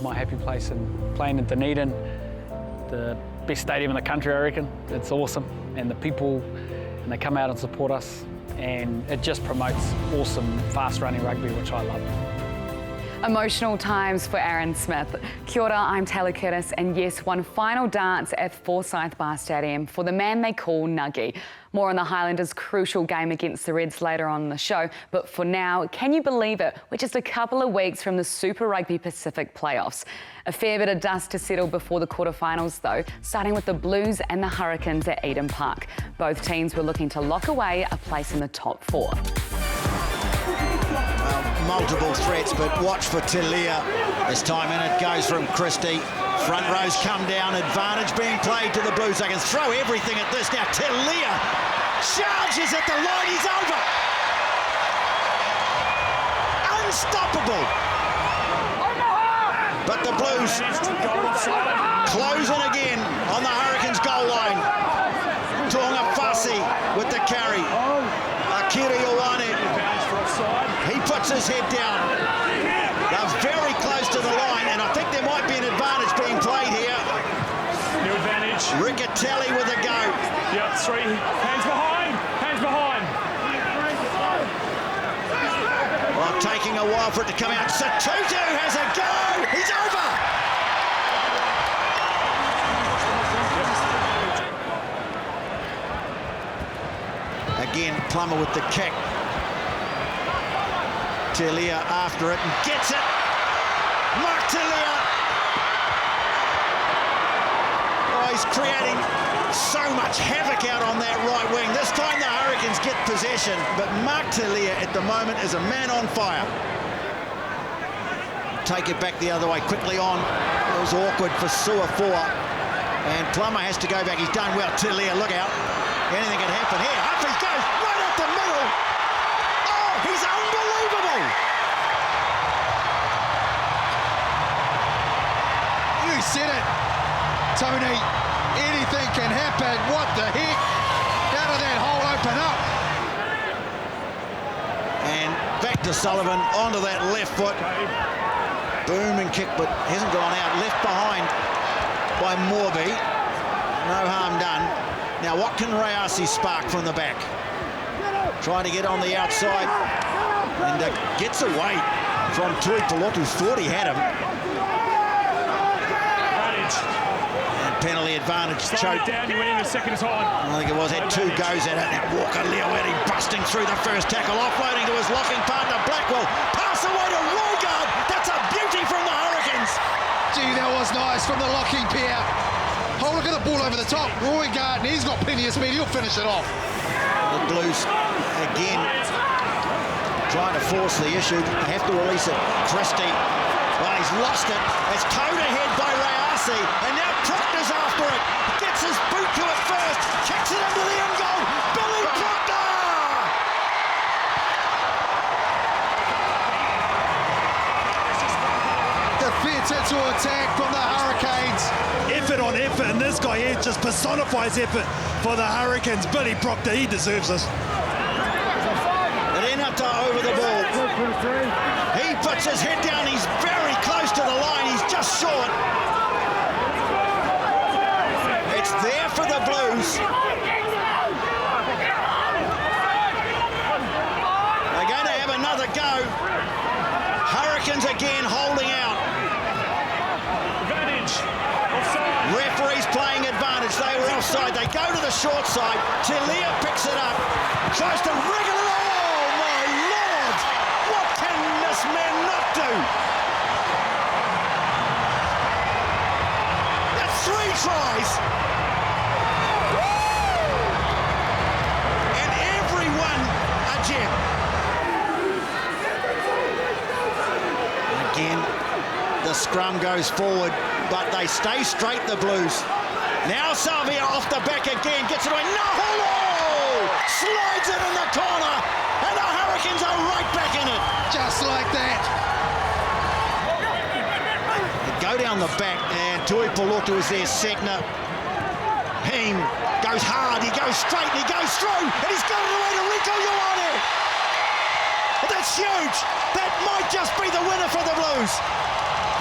my happy place, and playing in Dunedin, the best stadium in the country, I reckon. It's awesome, and the people, and they come out and support us, and it just promotes awesome, fast-running rugby, which I love. Emotional times for Aaron Smith. Kia ora, I'm Taylor Curtis, and yes, one final dance at Forsyth Bar Stadium for the man they call Nuggie. More on the Highlanders' crucial game against the Reds later on in the show, but for now, can you believe it? We're just a couple of weeks from the Super Rugby Pacific playoffs. A fair bit of dust to settle before the quarterfinals though, starting with the Blues and the Hurricanes at Eden Park. Both teams were looking to lock away a place in the top four. Multiple threats, but watch for Telea. This time in it goes from Christie. Front rows come down, advantage being played to the Blues. They can throw everything at this. Now Telea charges at the line, he's over. Unstoppable. But the Blues close in again on the Hurricanes goal line. Tonga Fasi with the carry. Akira Ioane. He puts his head down. They're very close to the line, and I think there might be an advantage being played here. New advantage. Riccatelli with a go. Yep, three. Hands behind. Hands behind. Well, taking a while for it to come out. Satutu has a go. He's over. Again, Plummer with the kick. Telea after it and gets it. Mark Telea. Oh, he's creating so much havoc out on that right wing. This time the Hurricanes get possession, but Mark Telea at the moment is a man on fire. Take it back the other way, quickly on. It was awkward for Suafoa. And Plummer has to go back. He's done well. Telea, look out. Anything can happen here. Up he goes, right up the middle. Oh, he's unbelievable. You said it, Tony. Anything can happen. What the heck? How did that hole open up? And back to Sullivan, onto that left foot. Booming kick, but hasn't gone out. Left behind by Morby. No harm done. Now, what can Rayasi spark from the back? Trying to get on the outside. And gets away from Tui Pelotu. Thought he had him. And penalty advantage. Choke. Down, you went in the second time. I think it was. Had two goes at it. Now Walker Leoetti busting through the first tackle. Offloading to his locking partner, Blackwell. Pass away to Roygaard. That's a beauty from the Hurricanes. Gee, that was nice from the locking pair. Oh, look at the ball over the top. Roygaard, he's got plenty of speed. He'll finish it off. The Blues, again, trying to force the issue. They have to release it. Christie, well, he's lost it. It's towed ahead by Rayasi, and now Proctor's after it. Gets his boot to it first. Kicks it into the end goal. Billy Proctor! Defense to attack from the Hurricanes. Effort on effort, and this guy here just personifies effort for the Hurricanes. Billy Proctor, he deserves this. Renata over the ball. He puts his head down. He's very close to the line. He's just short. It's there for the Blues. They're going to have another go. Hurricanes again holding out. Referees playing advantage. They were offside. They go to the short side. Telea picks it up. Tries to wriggle it. Oh, my Lord! What can this man not do? That's 3 tries. And every one a gem. Again, the scrum goes forward, but they stay straight, the Blues. Now Salvia off the back again, gets it away. Naholo! Slides it in the corner, and the Hurricanes are right back in it. Just like that. They go down the back, and Tui Pelotu is there, Segner. Heem goes hard, he goes straight, and he goes through, and he's got it away to Rico Ioane. That's huge. That might just be the winner for the Blues.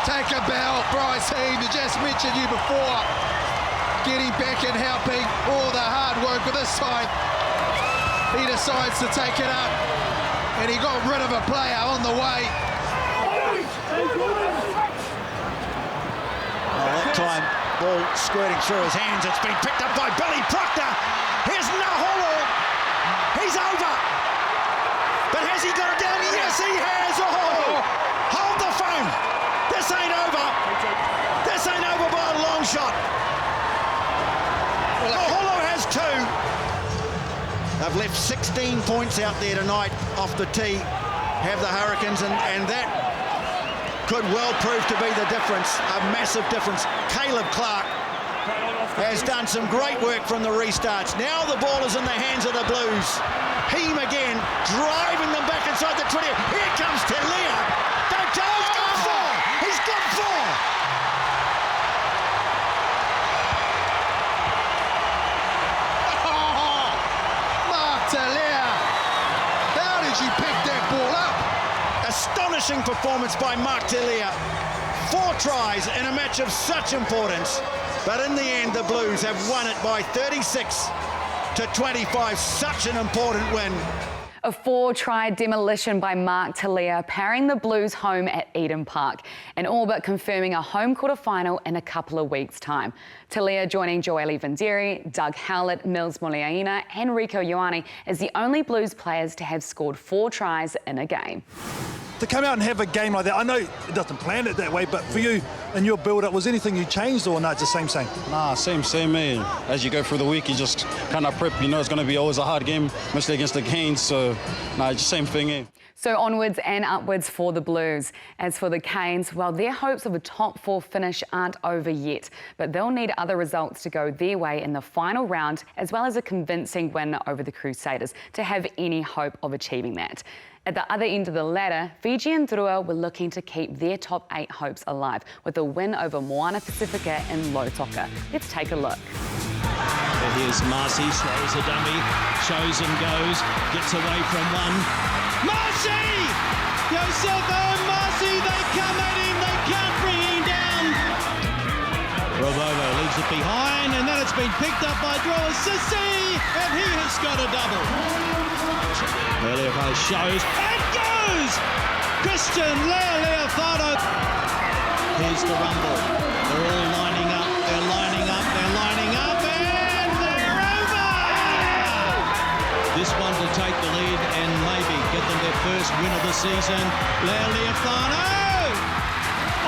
Take a bow, Bryce Heem, to just mention you before. Getting back and helping all the hard work, but this time he decides to take it up, and he got rid of a player on the way. That time, ball squirting through his hands. It's been picked up by Billy Proctor. Here's Naholo. He's over. But has he got it down? Yes, he has. Oh, hold the phone. This ain't over. This ain't over by a long shot. Naholo has 2. They've left 16 points out there tonight off the tee, have the Hurricanes, and that could well prove to be the difference, a massive difference. Caleb Clark has done some great work from the restarts. Now the ball is in the hands of the Blues. Heem again, driving them back inside the 20. Here comes Telea. He's got 4. He's got 4. Telea, how did you pick that ball up? Astonishing performance by Mark Telea. 4 tries in a match of such importance. But in the end, the Blues have won it by 36-25. Such an important win. A 4-try demolition by Mark Telea, powering the Blues home at Eden Park, and all but confirming a home quarter final in a couple of weeks' time. Telea joining Joeli Vanderi, Doug Howlett, Mills Moliaina and Rico Ioane as the only Blues players to have scored 4 tries in a game. To come out and have a game like that, I know it doesn't plan it that way, but for you and your build-up, was anything you changed or no, it's the same? Nah, same, man. As you go through the week, you just kind of prep. You know it's going to be always a hard game, especially against the Canes, so nah, it's the same thing, eh? So onwards and upwards for the Blues. As for the Canes, well, their hopes of a top 4 finish aren't over yet, but they'll need other results to go their way in the final round, as well as a convincing win over the Crusaders to have any hope of achieving that. At the other end of the ladder, Fiji and Drua were looking to keep their top 8 hopes alive with a win over Moana Pacifica in Lautoka. Let's take a look. Here's Marcy, throws a dummy, shows and goes, gets away from one. Marcy! Yosefa and Marcy, they come at him, they can't bring him down. Rovovo leaves it behind, and then it's been picked up by Drua Sissi, and he has got a double. Leofardo shows and goes! Christian Leofardo. Here's the rumble. They're all lining up, they're lining up, they're lining up, and they're over! This one will take the lead and maybe get them their first win of the season. Leofardo!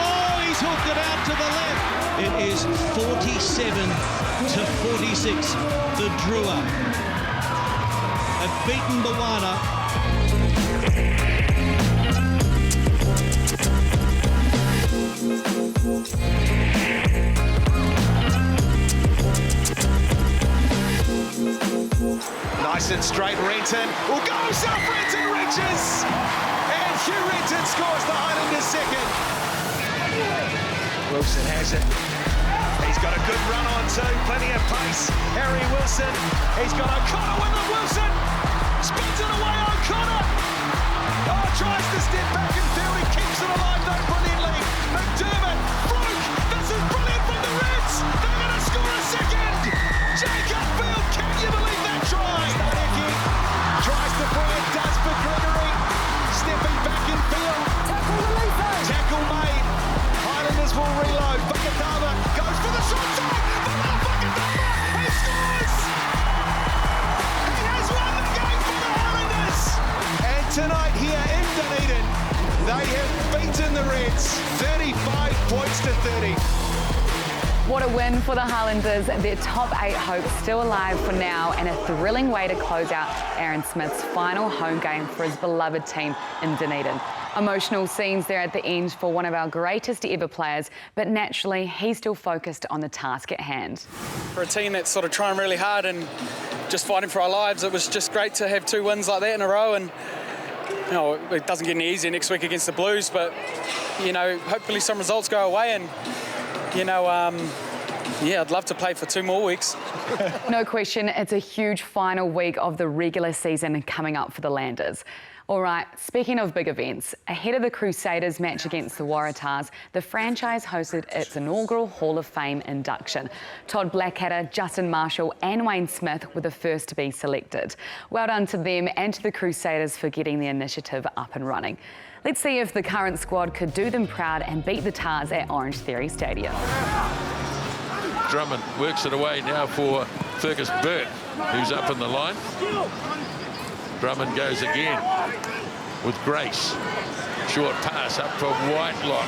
Oh, he's hooked it out to the left. It is 47-46. The Drua have beaten Moana. Nice and straight, Renton will go up, Renton reaches, and Hugh Renton scores the Highlanders second. Wilson has it. He's got a good run on too, plenty of pace. Harry Wilson, he's got O'Connor with it. Wilson spins it away, O'Connor. Oh, tries to step back and field. He keeps it alive though brilliantly. McDermott, Brook, this is brilliant from the Reds. They're going to score a second. Jacob Field, can you believe that try? Stareki tries to bring it, does for Gregory. Stepping back in field. Tackle made. Highlanders will reload. Fakatava goes for the shot side. Fakatava, he scores! He has won the game for the Highlanders. And tonight here in Dunedin, they have beaten the Reds 35 points to 30. What a win for the Highlanders. Their top 8 hopes still alive for now, and a thrilling way to close out Aaron Smith's final home game for his beloved team in Dunedin. Emotional scenes there at the end for one of our greatest ever players, but naturally he's still focused on the task at hand. For a team that's sort of trying really hard and just fighting for our lives, it was just great to have 2 wins like that in a row, and you know, it doesn't get any easier next week against the Blues, but you know, hopefully some results go away, and you know, Yeah, I'd love to play for 2 more weeks. No question, it's a huge final week of the regular season coming up for the Landers. All right, speaking of big events, ahead of the Crusaders match against the Waratahs, the franchise hosted its inaugural Hall of Fame induction. Todd Blackadder, Justin Marshall and Wayne Smith were the first to be selected. Well done to them and to the Crusaders for getting the initiative up and running. Let's see if the current squad could do them proud and beat the Tars at Orange Theory Stadium. Drummond works it away now for Fergus Burke, who's up in the line. Drummond goes again with grace. Short pass up for Whitelock.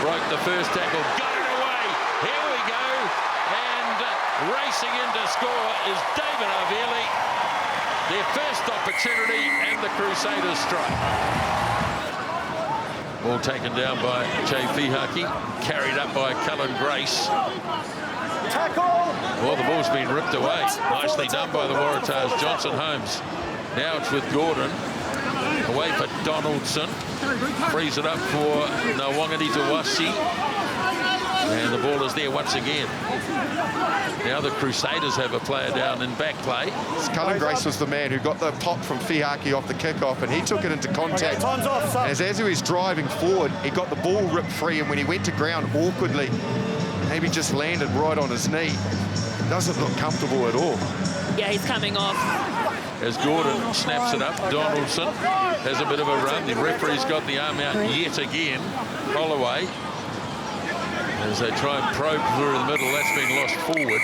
Broke the first tackle, got it away. Here we go. And racing in to score is David Avili. Their first opportunity and the Crusaders strike. Ball taken down by Jay Fihaki, carried up by Cullen Grace. Well, the ball's been ripped away. Nicely done by the Waratahs. Johnson Holmes. Now it's with Gordon. Away for Donaldson. Frees it up for Nawangani Tawasi. And the ball is there once again. Now the Crusaders have a player down in back play. Cullen Grace was the man who got the pop from Fihaki off the kickoff, and he took it into contact. As he was driving forward, he got the ball ripped free, and when he went to ground awkwardly, maybe just landed right on his knee. Doesn't look comfortable at all. Yeah, he's coming off. As Gordon snaps it up, Donaldson has a bit of a run. The referee's got the arm out yet again. Holloway, as they try and probe through the middle, that's been lost forward.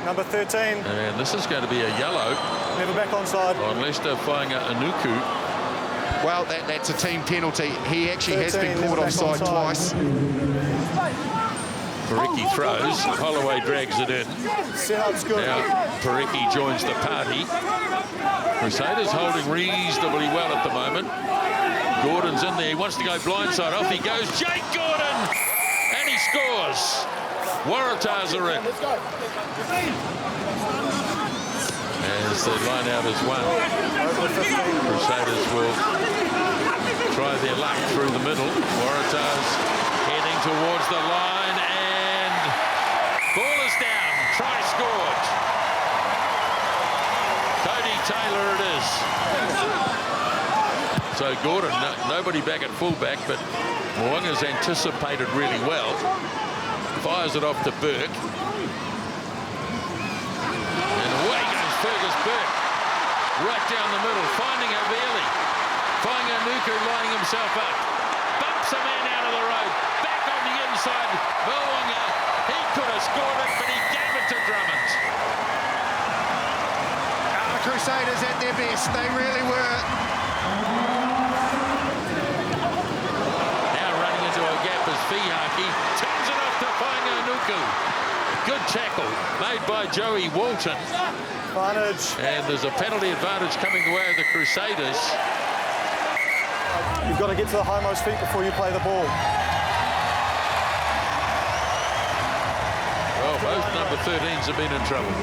Number 13. And this is going to be a yellow. Never back onside. On Leicester Whainga Anuku. Well, that's a team penalty. He actually has been caught offside twice. Parecki throws, Holloway drags it in. Now Parecki joins the party. Crusaders holding reasonably well at the moment. Gordon's in there, he wants to go blindside, off he goes, Jake Gordon! And he scores! Waratahs are in. As the line out is won. Crusaders will try their luck through the middle. Waratahs heading towards the line and ball is down. Try scored. Cody Taylor it is. So Gordon, nobody back at fullback, but Mo'unga's anticipated really well. Fires it off to Burke. And away goes Fergus Burke. Right down the middle, finding Avili. Finding Anuku lining himself up. Bumps a man out of the road. Back on the inside. Mo'unga, he could have scored it, but he gave it to Drummond. The Crusaders at their best. They really were. Now running into a gap is Fihaki. Turns it off to Whainga Anuku. Good tackle made by Joey Walton. And there's a penalty advantage coming the way of the Crusaders. You've got to get to the highmost feet before you play the ball. Well, both number 13s have been in trouble.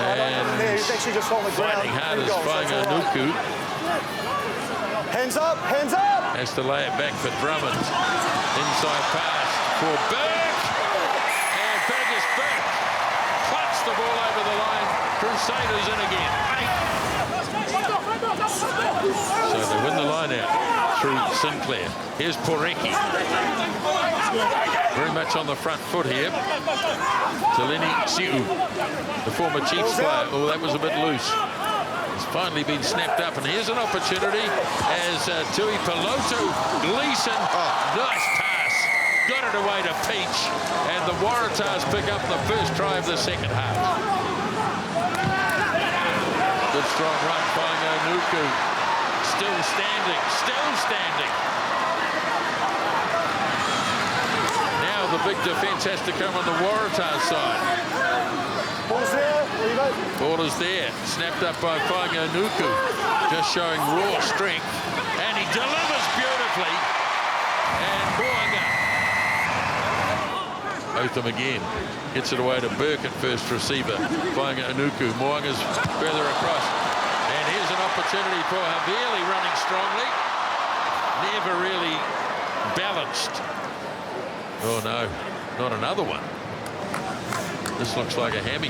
And he's actually just on the ground. fighting hard is Whainga Anuku. Hands up, hands up! Has to lay it back for Drummond. Inside pass for Burke. And Fergus Burke clutch the ball over the line. Crusaders in again. So they win the line out through Sinclair. Here's Parecki. Very much on the front foot here. Teleni Siu, the former Chiefs player. Oh, that was a bit loose. It's finally been snapped up, and here's an opportunity as Tui Peloto Gleeson. Nice pass. Got it away to Peach, and the Waratahs pick up the first try of the second half. Good strong run by Anuku. Still standing, still standing. Now the big defence has to come on the Waratahs side. Ball's there. Ball is there. Snapped up by Whainga Anuku. Just showing raw strength. And he delivers beautifully. And Mo'unga. Otham again. Gets it away to Burke at first receiver. Whainga Anuku. Mo'unga's further across. And here's an opportunity for Havili running strongly. Never really balanced. Oh no, not another one. This looks like a hammy.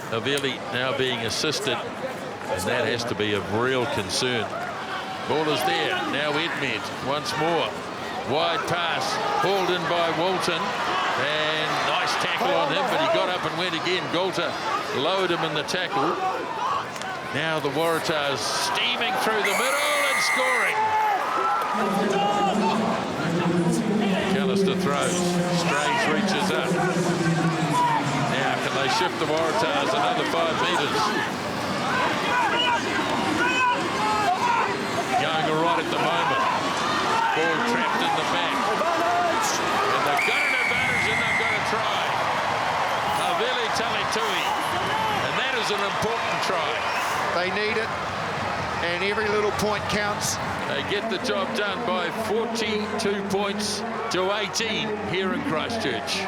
Havili now being assisted, and that has to be of real concern. Ball is there. Now Edmed once more. Wide pass, hauled in by Walton, and nice tackle on him, but he got up and went again. Galter lowered him in the tackle. Now the Waratahs steaming through the middle and scoring. Callister throws. Strange reaches up. Now can they shift the Waratahs another 5 metres? Going all right at the moment. Ball trapped in the back. And they've got an advantage and they've got a try. Havili Talitui. And that is an important try. They need it, and every little point counts. They get the job done by 42 points to 18 here in Christchurch.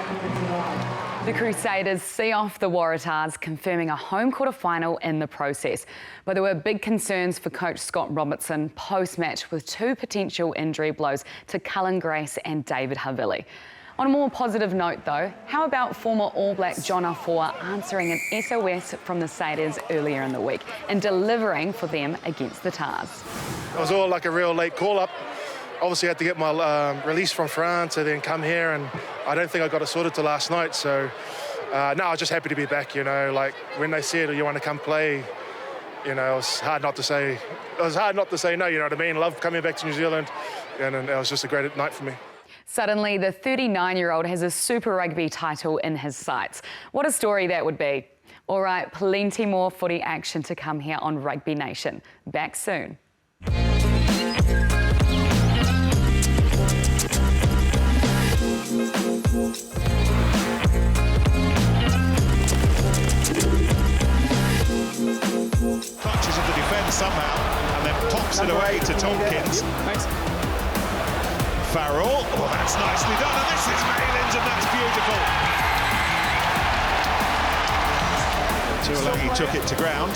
The Crusaders see off the Waratahs, confirming a home quarter final in the process. But there were big concerns for coach Scott Robertson post-match, with 2 potential injury blows to Cullen Grace and David Havili. On a more positive note though, how about former All Black John Afua answering an SOS from the Satyrs earlier in the week and delivering for them against the Tars? It was all like a real late call-up. Obviously I had to get my release from France and then come here, and I don't think I got it sorted till last night. So, no, I was just happy to be back, you know. Like, when they said, you want to come play, you know, it was hard not to say no, you know what I mean? Love coming back to New Zealand, and it was just a great night for me. Suddenly, the 39-year-old has a Super Rugby title in his sights. What a story that would be. All right, plenty more footy action to come here on Rugby Nation. Back soon. Touches of the defence somehow, and then pops it away to Tompkins. Thanks. Farrell, oh, that's nicely done, and this is Maylands, and that's beautiful. Tuolagi took it to ground,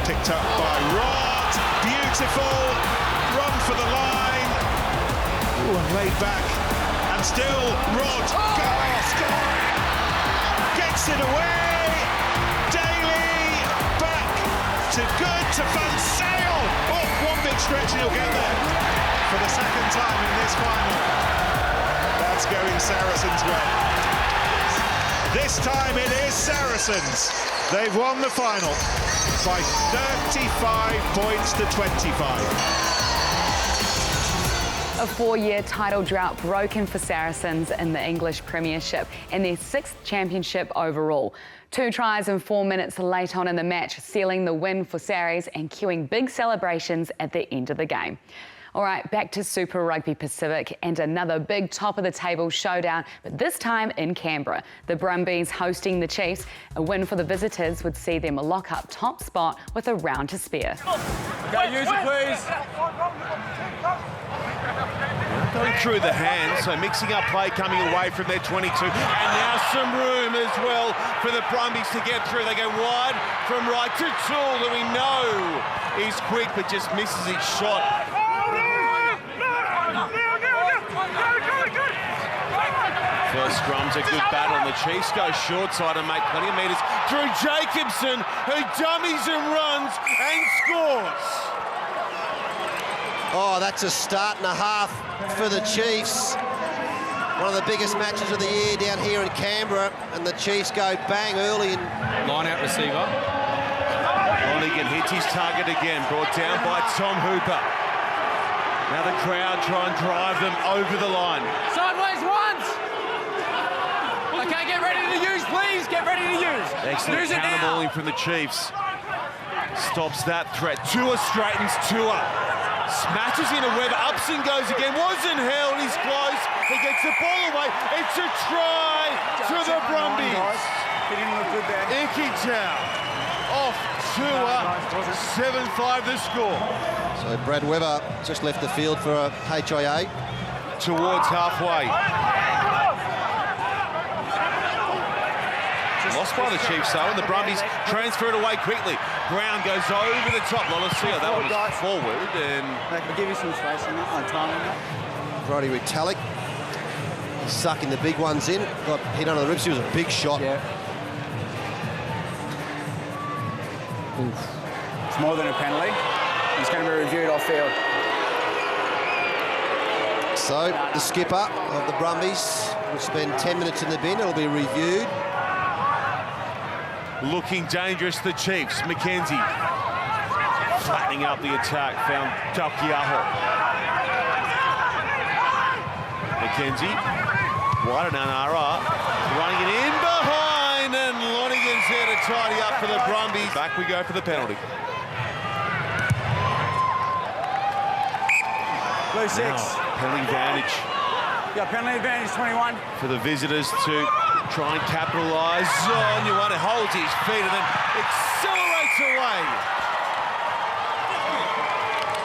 picked up by Rod, beautiful, run for the line, ooh, and laid back, and still Rod, scoring, gets it away, Daly, back to good to Van Sale, oh, one big stretch and he'll get there. For the second time in this final. That's going Saracens' way. This time it is Saracens. They've won the final by 35 points to 25. A 4-year title drought broken for Saracens in the English Premiership and their 6th championship overall. 2 tries in 4 minutes late on in the match, sealing the win for Sarries and cueing big celebrations at the end of the game. All right, back to Super Rugby Pacific and another big top-of-the-table showdown, but this time in Canberra. The Brumbies hosting the Chiefs. A win for the visitors would see them lock up top spot with a round to spare. Go, use it, please. Going through the hands, so mixing up play coming away from their 22. And now some room as well for the Brumbies to get through. They go wide from right to Toole, that we know is quick, but just misses his shot. First scrum's a good battle, and the Chiefs go short side and make plenty of metres through Jacobson, who dummies and runs and scores. Oh, that's a start and a half for the Chiefs. One of the biggest matches of the year down here in Canberra, and the Chiefs go bang early. Line-out receiver. Lonigan hits his target again, brought down by Tom Hooper. Now the crowd try and drive them over the line. Sideways once! Okay, get ready to use, please. Get ready to use. Excellent Use it counter now. balling from the Chiefs. Stops that threat. Tua straightens Tua. Smashes into Webber. Ups and goes again. Wasn't held. He's close. He gets the ball away. It's a try to the Brumbies. Iki Chow off Tua. 7-5 the score. So Brad Webber just left the field for a HIA. Towards halfway. Lost by the Chiefs though, and the Brumbies transfer it away quickly. Brown goes over the top. Lolosio, that one was forward, and they can give you some space on that, on time on that. Brody Retallick sucking the big ones in. Got hit under the ribs. He was a big shot. Yeah. It's more than a penalty. It's going to be reviewed off field. So the skipper of the Brumbies will spend 10 minutes in the bin. It'll be reviewed. Looking dangerous, the Chiefs. Mackenzie flattening up the attack, found Takiaho. Mackenzie, wide and Anara, running it in behind, and Lonigan's there to tidy up for the Brumbies. Back we go for the penalty. Blue 6. Penalty advantage. Yeah, penalty advantage 21. For the visitors to try and capitalise on. Yuana holds his feet and then accelerates away.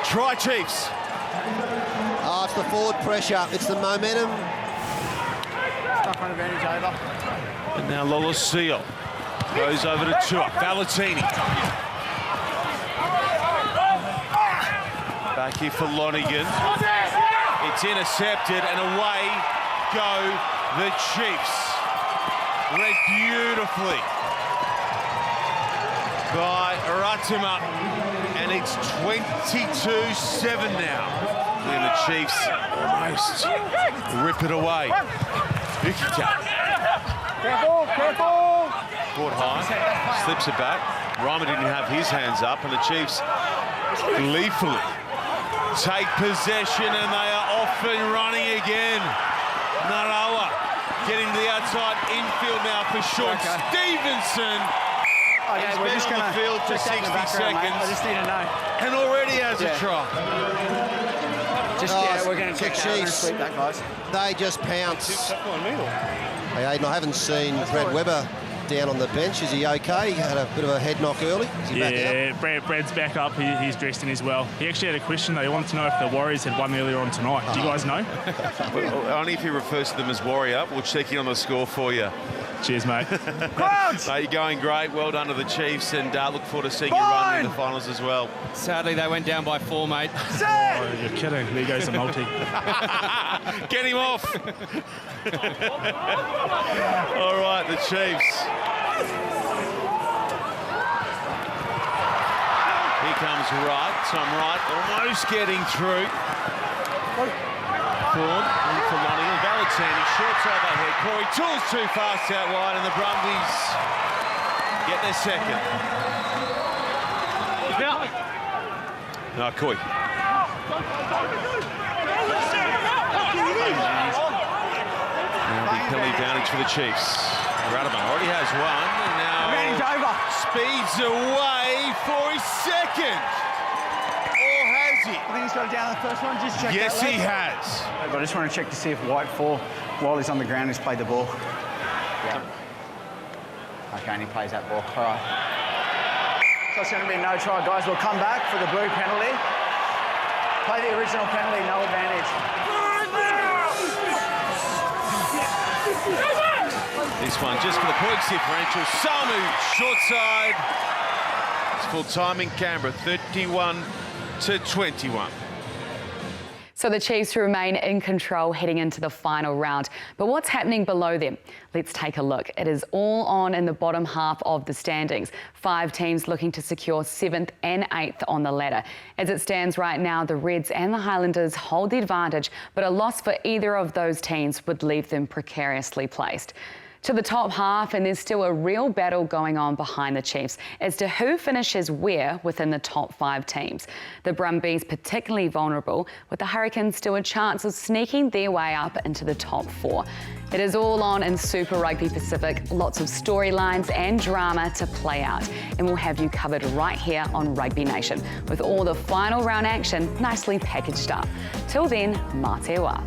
Try Chiefs. Oh, it's the forward pressure. It's the momentum. Stuff on advantage over. And now Lolosio goes over to Tua. Valentini. Back here for Lonigan. It's intercepted and away go the Chiefs. Read beautifully by Ratima, and it's 22-7 now. And the Chiefs almost rip it away. Ukita. Careful, careful. Caught high, slips it back. Ryman didn't have his hands up, and the Chiefs gleefully take possession, and they are off and running again. Narawa getting to the outside infield now for Sean Stevenson. He's been on the field for 60 seconds. I just need to know. And already has a try. We're going to check Chiefs. That, guys. They just pounce. Hey, Aiden, I haven't seen Brad Webber down on the bench. Is he okay? He had a bit of a head knock early. Is he back out? Brad's back up. He's dressed in as well. He actually had a question, though. He wanted to know if the Warriors had won earlier on tonight. Do you guys know? Well, only if he refers to them as Warrior. We'll check in on the score for you. Cheers, mate. So you're going great. Well done to the Chiefs, and look forward to seeing you run in the finals as well. Sadly, they went down by 4, mate. Oh, you're kidding. There goes the multi. Get him off. All right, the Chiefs. Here comes Wright. Tom Wright almost getting through. Thorne for Lonigan. Valentini, short overhead. Corey Toole's too fast out wide, and the Brumbies get their second. No, Coy. Now the penalty advantage for the Chiefs. Radaman already has one, and now speeds away for his second. Or has he? I think he's got it down the first one. Just check. Yes, he has. But I just want to check to see if White 4, while he's on the ground, has played the ball. Yeah. Okay, and he plays that ball. All right. So it's going to be no try, guys. We'll come back for the blue penalty. Play the original penalty, no advantage. This one just for the points differential. Samu, short side. It's full time in Canberra, 31-21. So the Chiefs remain in control heading into the final round. But what's happening below them? Let's take a look. It is all on in the bottom half of the standings. 5 teams looking to secure 7th and 8th on the ladder. As it stands right now, the Reds and the Highlanders hold the advantage, but a loss for either of those teams would leave them precariously placed. To the top half, and there's still a real battle going on behind the Chiefs as to who finishes where within the top 5 teams. The Brumbies particularly vulnerable, with the Hurricanes still a chance of sneaking their way up into the top 4. It is all on in Super Rugby Pacific, lots of storylines and drama to play out, and we'll have you covered right here on Rugby Nation, with all the final round action nicely packaged up. Till then, mā te wā.